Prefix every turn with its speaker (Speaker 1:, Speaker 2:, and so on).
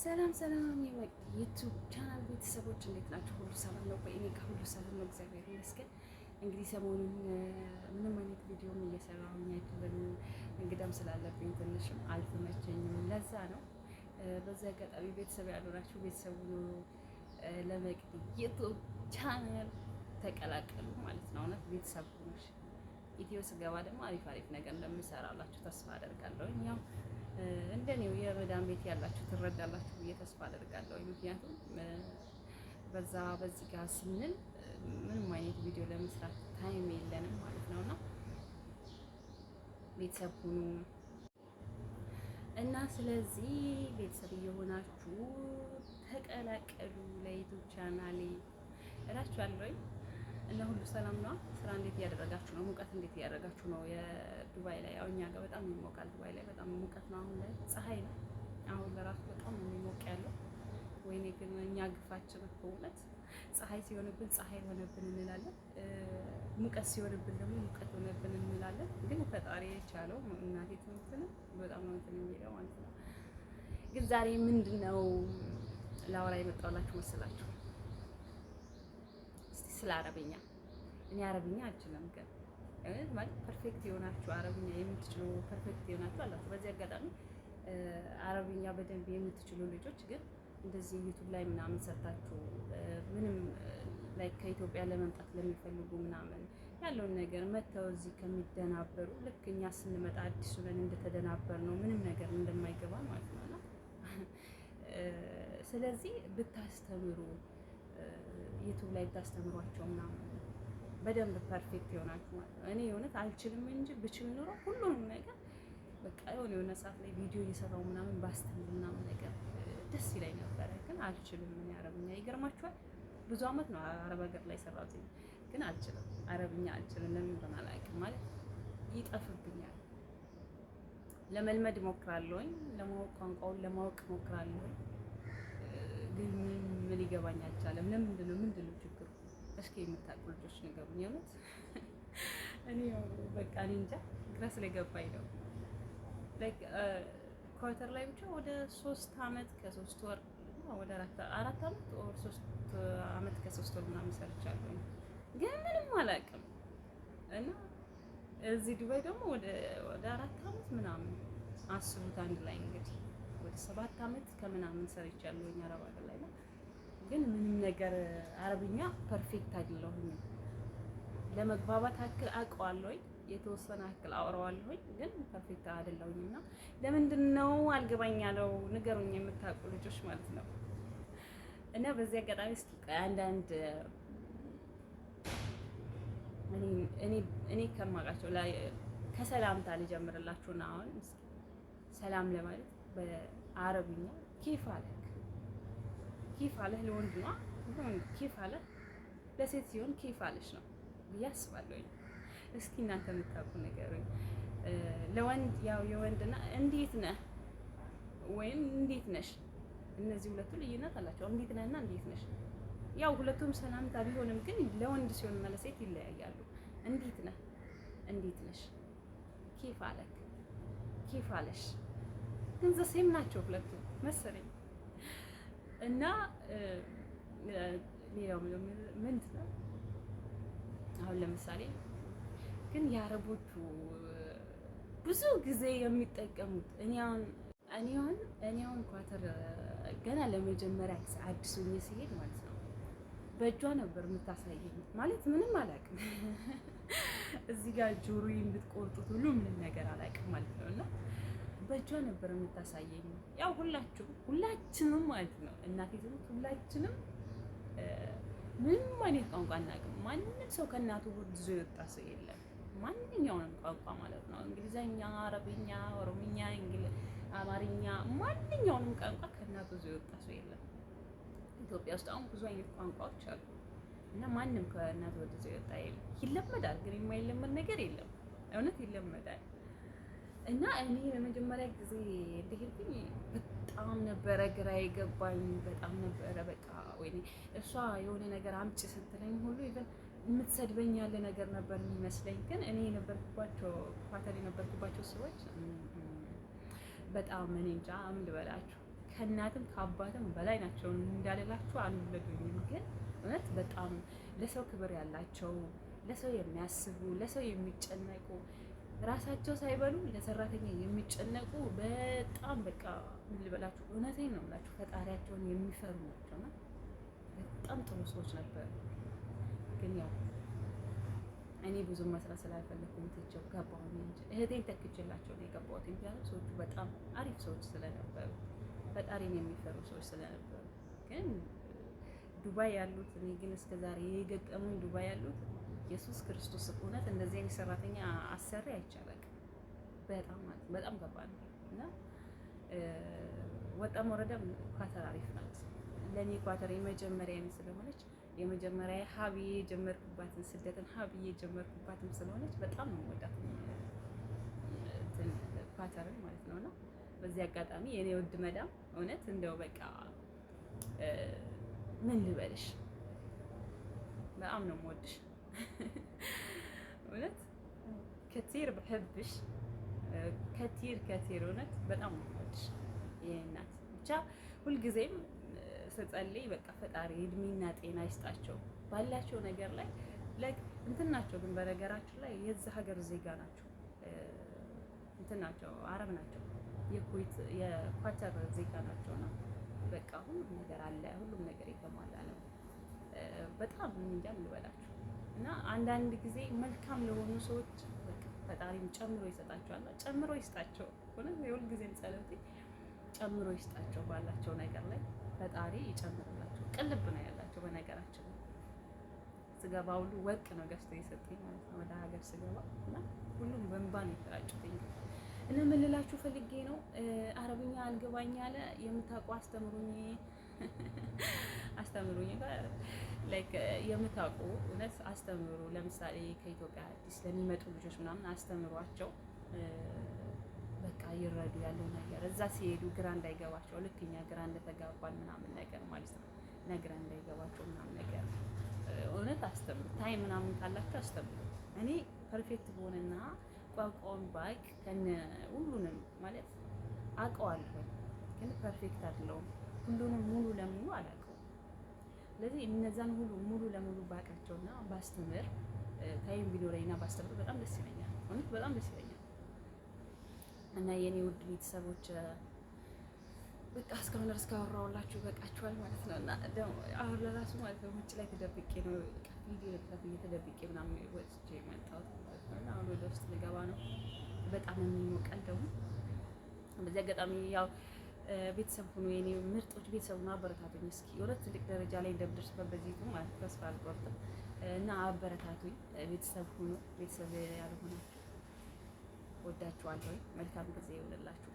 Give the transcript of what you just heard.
Speaker 1: ሰላም ሰላም የዩቲዩብ ቻናል ቤተሰቦች እንዴት ናችሁ? ሁሉ ሰላም ነው? እኔ ከሁሉ ሰላም ነው፣ እግዚአብሔር ይመስገን። እንግዲህ ሰሞኑን ምንም አይነት ቪዲዮም እየሰራሁኝ አይደለም፣ እንግዳም ስላለብኝ ትንሽም አልተመቸኝም። ለዛ ነው። በዚህ አጋጣሚ ቤተሰብ ያልሆናችሁ ቤተሰቡ ለመቅዲ ዩቲዩብ ቻናል ተቀላቀሉ ማለት ነው። እውነት ቤተሰብ ሆነሽ ኢትዮ ስገባ ደግሞ አሪፍ አሪፍ ነገር እንደምሰራላችሁ ተስፋ አደርጋለሁ። ያው እንደኔው የመዳን ቤት ያላችሁ ትረዳላችሁ ብዬ ተስፋ አደርጋለሁ። ምክንያቱም በዚህ ጋር ስንል ምንም አይነት ቪዲዮ ለመስራት ታይም የለንም ማለት ነውና ቤተሰብ ሁኑ እና ስለዚህ ቤተሰብ እየሆናችሁ ተቀላቀሉ ለዩቲዩብ ቻናሌ እላችኋለሁ። እና ሁሉ ሰላም ነው። ስራ እንዴት እያደረጋችሁ ነው? ሙቀት እንዴት እያደረጋችሁ ነው? የዱባይ ላይ ያው እኛ ጋር በጣም ይሞቃል። ዱባይ ላይ በጣም ሙቀት ነው። አሁን ላይ ፀሐይ ነው። አሁን ለራሱ በጣም ነው የሚሞቅ ያለው። ወይኔ ግን እኛ ግፋችን እኮ እውነት ፀሐይ ሲሆንብን ፀሐይ ሆነብን እንላለን፣ ሙቀት ሲሆንብን ደግሞ ሙቀት ሆነብን እንላለን። ግን ፈጣሪ የቻለው እናቴ ትምህርትን በጣም ነው እንትን የሚለው ማለት ነው። ግን ዛሬ ምንድነው ላወራ የመጣሁላችሁ መሰላችሁ? ስለ አረብኛ። እኔ አረብኛ አልችልም፣ ግን ማለት ፐርፌክት የሆናችሁ አረብኛ የምትችሉ ፐርፌክት የሆናችሁ አላችሁ። በዚህ አጋጣሚ አረብኛ በደንብ የምትችሉ ልጆች ግን እንደዚህ ዩቲዩብ ላይ ምናምን ሰርታችሁ ምንም ላይ ከኢትዮጵያ ለመምጣት ለሚፈልጉ ምናምን ያለውን ነገር መተው እዚህ ከሚደናበሩ ልክ እኛ ስንመጣ አዲሱ ነን እንደተደናበር ነው ምንም ነገር እንደማይገባ ማለት ነው። ስለዚህ ብታስተምሩ ዩቲዩብ ላይ ብታስተምሯቸው ምናምን በደንብ ፐርፌክት ይሆናችሁ ማለት ነው። እኔ የእውነት አልችልም እንጂ ብችል ኖሮ ሁሉንም ነገር በቃ የሆነ ሰዓት ላይ ቪዲዮ እየሰራው ምናምን ባስተምር ምናምን ነገር ደስ ይለኝ ነበረ። ግን አልችልም። ምን አረብኛ ይገርማችኋል፣ ብዙ አመት ነው አረብ ሀገር ላይ ሰራሁት፣ ግን አልችልም። አረብኛ አልችልም። ለምን እንደሆነ አላውቅም። ማለት ይጠፍብኛል። ለመልመድ እሞክራለሁኝ፣ ለማወቅ ቋንቋውን ለማወቅ እሞክራለሁኝ፣ ግን ምን ሊገባኝ አልቻለም። ምንድን ነው ችግሩ? እስኪ የምታውቁ ልጆች ንገሩኝ። የእውነት እኔ በቃ እኔ እንጃ ግራ ስለገባኝ ነው። ላይክ ኳርተር ላይ ብቻ ወደ 3 አመት ከ3 ወር ወደ 4 አመት ወር 3 አመት ከ3 ወር ምናምን ሰርቻለሁ፣ ግን ምንም አላውቅም። እና እዚህ ዱባይ ደግሞ ወደ 4 አመት ምናምን አስቡት። አንድ ላይ እንግዲህ ወደ 7 አመት ከምናምን ሰርቻለሁ አረብ ሀገር ላይ ነው። ግን ምንም ነገር አረብኛ ፐርፌክት አይደለሁም። ለመግባባት አክል አውቀዋለሁኝ፣ የተወሰነ አክል አወራዋለሁኝ፣ ግን ፐርፌክት አይደለሁም። እና ለምንድን ነው አልገባኝ ያለው ንገሩኝ፣ የምታውቁ ልጆች ማለት ነው። እና በዚህ አጋጣሚ እስኪ አንዳንድ እኔ ከማውቃቸው ላይ ከሰላምታ ልጀምርላችሁና አሁን እስኪ ሰላም ለማለት በአረብኛ ኪፍ አለክ፣ ኪፍ አለህ ለወንድ ነው፣ ኪፍ አለህ ለሴት ሲሆን ኪፍ አለሽ ነው ብዬ አስባለሁ። እስኪ እናንተ የምታውቁ ንገሩኝ። ለወንድ ያው የወንድና እንዴት ነህ ወይም እንዴት ነሽ፣ እነዚህ ሁለቱ ልዩነት አላቸው። እንዴት ነህና እንዴት ነሽ፣ ያው ሁለቱም ሰላምታ ቢሆንም ግን ለወንድ ሲሆን ለሴት ይለያያሉ። እንዴት ነህ፣ እንዴት ነሽ፣ ኪፍ አለክ፣ ኪፍ አለሽ፣ ግን ዘሴም ናቸው ሁለቱ መሰለኝ። እና ሌላው ምንድን ነው አሁን ለምሳሌ ግን የአረቦቹ ብዙ ጊዜ የሚጠቀሙት እኔ አሁን ኳተር ገና ለመጀመሪያ ጊዜ አዲስ ሆኜ ሲሄድ ማለት ነው በእጇ ነበር የምታሳየኝ። ማለት ምንም አላውቅም፣ እዚህ ጋር ጆሮዬን ብትቆርጡት ሁሉ ምንም ነገር አላውቅም ማለት ነው። እና በእጇ ነበር የምታሳየኝ። ያው ሁላችንም ማለት ነው እናቴ ትምህርት ሁላችንም ምንም አይነት ቋንቋ አናውቅም። ማንም ሰው ከእናቱ ሆድ ይዞ የወጣ ሰው የለም። ማንኛውንም ቋንቋ ማለት ነው እንግሊዘኛ፣ አረብኛ፣ ኦሮምኛ፣ አማርኛ፣ ማንኛውንም ቋንቋ ከእናቱ ይዞ የወጣ ሰው የለም። ኢትዮጵያ ውስጥ አሁን ብዙ አይነት ቋንቋዎች አሉ እና ማንም ከእናቱ ሆድ ይዞ የወጣ የለም። ይለመዳል፣ ግን የማይለመድ ነገር የለም። እውነት ይለመዳል። እና እኔ ለመጀመሪያ ጊዜ እንደሄድኩኝ በጣም ነበረ ግራ የገባኝ። በጣም ነበረ በቃ ወይኔ እሷ የሆነ ነገር አምጪ ስትለኝ ሁሉ ይበል የምትሰድበኝ ያለ ነገር ነበር የሚመስለኝ። ግን እኔ የነበርኩባቸው ኳተር የነበርኩባቸው ሰዎች በጣም እኔ እንጃ ምን ልበላችሁ ከእናትም ከአባትም በላይ ናቸው እንዳልላችሁ አልወለዱኝም። ግን እውነት በጣም ለሰው ክብር ያላቸው፣ ለሰው የሚያስቡ፣ ለሰው የሚጨነቁ፣ ራሳቸው ሳይበሉ ለሰራተኛ የሚጨነቁ በጣም በቃ ምን ልበላችሁ፣ እውነቴን ነው የምላችሁ ፈጣሪያቸውን የሚፈሩ ናቸውና በጣም ጥሩ ሰዎች ነበሩ። ግን ያው እኔ ብዙ መስራት ስላልፈለኩኝ ትቼው ገባሁኝ እንጂ እህቴን ተክቼላቸው ነው የገባሁት። ምክንያቱም ሰዎቹ በጣም አሪፍ ሰዎች ስለነበሩ፣ ፈጣሪን የሚፈሩ ሰዎች ስለነበሩ። ግን ዱባይ ያሉት እኔ ግን እስከዛሬ የገጠሙኝ ዱባይ ያሉት ኢየሱስ ክርስቶስ እውነት እንደዚህ አይነት ሰራተኛ አሰሪ አይቻልም። በጣም ማለት በጣም ከባድ ነው እና ወጣም ወረደም ኳተር አሪፍ ናት። ለእኔ ኳተር የመጀመሪያ ስለሆነች የመጀመሪያ ሀብዬ የጀመርኩባትን ስደትን ሀብዬ የጀመርኩባትን ስለሆነች በጣም ነው የምወዳት ኳተርን ማለት ነውና በዚህ አጋጣሚ የኔ ውድ መዳም እውነት እንደው በቃ ምን ልበልሽ በጣም ነው የምወድሽ እውነት ከቲር በህብሽ ከቲር እውነት በጣም ነው የምወድሽ የኔ እናት። ብቻ ሁልጊዜም ስጸልይ በቃ ፈጣሪ እድሜና ጤና ይስጣቸው ባላቸው ነገር ላይ እንትን ናቸው። ግን በነገራችን ላይ የዛ ሀገር ዜጋ ናቸው፣ እንትን ናቸው፣ አረብ ናቸው፣ የኳተር ዜጋ ናቸውና በቃ ሁሉም ነገር አለ፣ ሁሉም ነገር የተሟላ ነው። በጣም እንጃ ልበላችሁ እና አንዳንድ ጊዜ መልካም ለሆኑ ሰዎች በቃ ፈጣሪም ጨምሮ ይሰጣቸዋል። ጨምሮ ይስጣቸው ሆነ የሁልጊዜም ጸሎቴ ጨምሮ ይስጣቸው ባላቸው ነገር ላይ ፈጣሪ ይጨምርላቸው። ቅልብ ነው ያላቸው። በነገራችን ላይ ስገባ ሁሉ ወርቅ ነው ገዝቶ የሰጠኝ ማለት ነው ወደ ሀገር ስገባ እና ሁሉም በእንባ ነው የተራጩትኝ። እና ምን ልላችሁ ፈልጌ ነው አረብኛ አልገባኝ አለ የምታውቁ አስተምሩኝ ላይክ የምታውቁ እውነት አስተምሩ። ለምሳሌ ከኢትዮጵያ አዲስ ለሚመጡ ልጆች ምናምን አስተምሯቸው በቃ ይረዱ ያለው ነገር እዛ ሲሄዱ ግራ እንዳይገባቸው፣ ልክ እኛ ግራ እንደተጋባን ምናምን ነገር ማለት ነው ግራ እንዳይገባቸው ምናምን ነገር እውነት አስተምሩ። ታይም ምናምን ካላችሁ አስተምሩ። እኔ ፐርፌክት በሆነና ቋንቋውን ባቅ ከነ ሁሉንም ማለት አውቀዋለሁ፣ ግን ፐርፌክት አይደለሁም። ሁሉንም ሙሉ ለሙሉ አላውቀውም። ስለዚህ እነዛን ሁሉ ሙሉ ለሙሉ ባቃቸውና ባስተምር ታይም ቢኖረኝና ባስተምር በጣም ደስ ይለኛል። እውነት በጣም ደስ ይለኛል። እና የኔ ውድ ቤተሰቦች በቃ እስካሁን ድረስ ካወራሁላችሁ በቃችኋል ማለት ነው። እና ደግሞ አሁን ለራሱ ማለት ነው ውጭ ላይ ተደብቄ ነው ቪዲዮ ተደብቄ ምናምን ወጥቼ የመጣሁት ማለት ነው። እና አሁን ወደ ውስጥ ልገባ ነው። በጣም የሚሞቀን ደግሞ በዚህ አጋጣሚ ያው ቤተሰብ ሁኑ፣ የኔ ምርጦች ቤተሰብ ሁኑ፣ አበረታቱኝ። እስኪ የሆነ ትልቅ ደረጃ ላይ እንደምደርስበት በዚህ ማለት ተስፋ አልቆርጥም እና አበረታቱኝ። ቤተሰብ ሁኑ። ቤተሰብ ያልሆናችሁ ወዳችኋለሁ። መልካም ጊዜ ይሁንላችሁ።